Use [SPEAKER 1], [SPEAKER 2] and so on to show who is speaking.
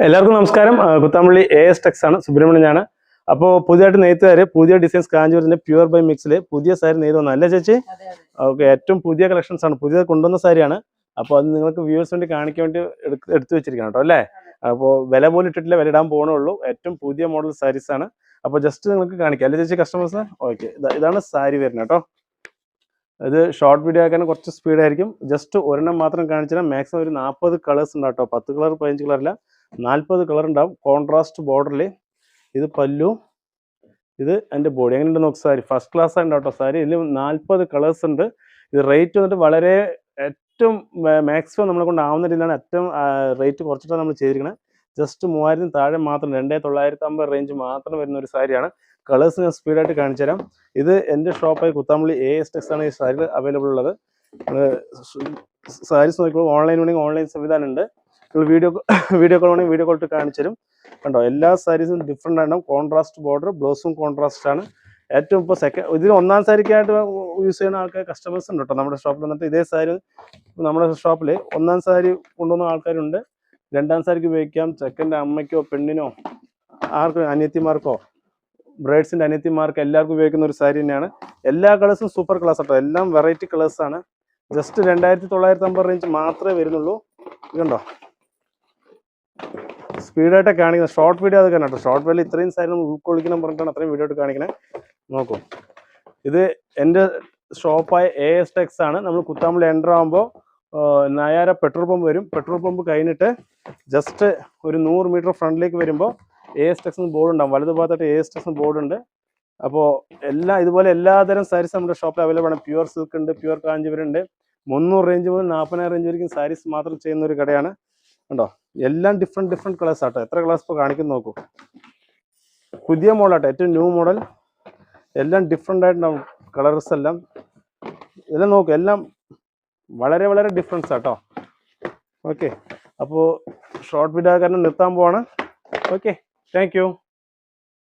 [SPEAKER 1] എല്ലാവർക്കും നമസ്കാരം. Kuthampully AS Tex ആണ്. സുബ്രഹ്മണ്യനാണ്. അപ്പോൾ പുതിയതായിട്ട് നെയ്ത്തുകാർ പുതിയ ഡിസൈൻസ് കാഞ്ചൂരിന്റെ പ്യുവർ ബൈ മിക്സിൽ പുതിയ സാരി നെയ്ത് വന്നു അല്ലേ ചേച്ചി? ഓക്കെ, ഏറ്റവും പുതിയ കളക്ഷൻസ് ആണ്, പുതിയ കൊണ്ടുവന്ന സാരിയാണ്. അപ്പോൾ അത് നിങ്ങൾക്ക് വ്യൂവേഴ്സ് വേണ്ടി കാണിക്കാൻ വേണ്ടി എടുത്തു വെച്ചിരിക്കണം കേട്ടോ അല്ലേ? അപ്പോൾ വില പോലും ഇട്ടിട്ടില്ല, വില ഇടാൻ പോകണുള്ളൂ. ഏറ്റവും പുതിയ മോഡൽ സാരീസ് ആണ്. അപ്പോൾ ജസ്റ്റ് നിങ്ങൾക്ക് കാണിക്കാം അല്ലേ ചേച്ചി കസ്റ്റമേഴ്സ്? ഓക്കെ, ഇതാണ് സാരി വരുന്നത് കേട്ടോ. ഇത് ഷോർട്ട് വീഡിയോ ആക്കാൻ കുറച്ച് സ്പീഡായിരിക്കും. ജസ്റ്റ് ഒരെണ്ണം മാത്രം കാണിച്ചാൽ മാക്സിമം ഒരു 40 കളേഴ്സ് ഉണ്ടാവും കേട്ടോ. 10 കളർ 15 കളറില്ല, 40 കളർ ഉണ്ടാവും. കോൺട്രാസ്റ്റ് ബോർഡറിൽ ഇത് പല്ലു, ഇത് എൻ്റെ ബോഡി. എങ്ങനെയുണ്ട് നോക്ക് സാരി, ഫസ്റ്റ് ക്ലാസ് ആണ് കേട്ടോ സാരി. ഇതിൽ 40 കളേഴ്സ് ഉണ്ട്. ഇത് റേറ്റ് വന്നിട്ട് വളരെ ഏറ്റവും മാക്സിമം നമ്മളെ കൊണ്ടാവുന്ന രീതിയിലാണ് ഏറ്റവും റേറ്റ് കുറച്ചിട്ടാണ് നമ്മൾ ചെയ്തിരിക്കുന്നത്. ജസ്റ്റ് 3000 താഴെ മാത്രം, 2950 റേഞ്ച് മാത്രം വരുന്ന ഒരു സാരിയാണ്. കളേഴ്സ് ഞാൻ സ്പീഡായിട്ട് കാണിച്ചു തരാം. ഇത് എൻ്റെ ഷോപ്പായി കുത്താമ്പള്ളി AS ടെക്സ് ആണ് ഈ സാരി അവൈലബിൾ ഉള്ളത്. സാരീസ് നോക്കിയപ്പോൾ ഓൺലൈൻ വേണമെങ്കിൽ ഓൺലൈൻ സംവിധാനം ഉണ്ട്. നിങ്ങൾ വീഡിയോ കോൾ വേണമെങ്കിൽ വീഡിയോ കോൾ ഇട്ട് കാണിച്ചു തരും കണ്ടോ. എല്ലാ സാരീസും ഡിഫറെൻ്റ് ആണ്. കോൺട്രാസ്റ്റ് ബോർഡർ, ബ്ലൗസും കോൺട്രാസ്റ്റ് ആണ്. ഏറ്റവും ഇപ്പോൾ ഇതിൽ ഒന്നാം സാരിക്കായിട്ട് യൂസ് ചെയ്യുന്ന ആൾക്കാർ കസ്റ്റമേഴ്സ് ഉണ്ട് കേട്ടോ നമ്മുടെ ഷോപ്പിൽ വന്നിട്ട്. ഇതേ സാരി നമ്മുടെ ഷോപ്പിൽ ഒന്നാം സാരി കൊണ്ടുവന്ന ആൾക്കാരുണ്ട്, രണ്ടാം സാരിക്ക് ഉപയോഗിക്കാം. ചെക്കൻ്റെ അമ്മയ്ക്കോ പെണ്ണിനോ ആർക്കും, അനിയത്തിമാർക്കോ ബ്രൈഡ്സിൻ്റെ അനിയത്തിമാർക്ക് എല്ലാവർക്കും ഉപയോഗിക്കുന്ന ഒരു സാരി തന്നെയാണ്. എല്ലാ കളേഴ്സും സൂപ്പർ കളേഴ്സ് കേട്ടോ, എല്ലാം വെറൈറ്റി കളേഴ്സാണ്. ജസ്റ്റ് 2950 റേഞ്ച് മാത്രമേ വരുന്നുള്ളൂ. ഇതുണ്ടോ സ്പീഡായിട്ട് കാണിക്കുന്നത്. ഷോർട്ട് വീഡിയോ അത് കേട്ടോ. ഷോർട്ട് വീഡിയോ ഇത്രയും സാരി നമ്മൾ ഉൾക്കൊള്ളിക്കണം പറഞ്ഞിട്ടാണ് അത്രയും വീഡിയോ ആയിട്ട് കാണിക്കണേ. നോക്കൂ, ഇത് എൻ്റെ ഷോപ്പായ AS ടെക്സ് ആണ്. നമ്മൾ കുത്താമ്പള്ളി എൻ്റർ ആകുമ്പോൾ നായാര പെട്രോൾ പമ്പ് വരും. പെട്രോൾ പമ്പ് കഴിഞ്ഞിട്ട് ജസ്റ്റ് ഒരു 100 മീറ്റർ ഫ്രണ്ടിലേക്ക് വരുമ്പോൾ AS ടെക്സ് ബോർഡ് ഉണ്ടാവും. വലതു ഭാഗത്തായിട്ട് AS ടെക്സ് ബോർഡ് ഉണ്ട്. അപ്പോൾ ഇതുപോലെ എല്ലാതരം സാരീസ് നമ്മുടെ ഷോപ്പിൽ അവൈലബിൾ ആണ്. പ്യുവർ സിൽക്ക് ഉണ്ട്, പ്യുവർ കാഞ്ചീപുരം ഉണ്ട്. 300 റേഞ്ച് മുതൽ 40,000 റേഞ്ച് വരെയും സാരീസ് മാത്രം ചെയ്യുന്ന ഒരു കടയാണ് കണ്ടോ. എല്ലാം ഡിഫറെൻറ്റ് കളേഴ്സ് ആട്ടോ. എത്ര കളേഴ്സ് ഇപ്പോൾ കാണിക്കുന്നു നോക്കൂ. പുതിയ മോഡലാട്ടോ, ഏറ്റവും ന്യൂ മോഡൽ. എല്ലാം ഡിഫറെൻ്റ് ആയിട്ടുണ്ടാവും കളേഴ്സ് എല്ലാം. ഇതെല്ലാം നോക്കൂ, എല്ലാം വളരെ ഡിഫറൻസ് ആട്ടോ. ഓക്കെ, അപ്പോൾ ഷോർട്ട് വീഡിയോ കാരണം നിർത്താൻ പോവാണ്. Okay, thank you.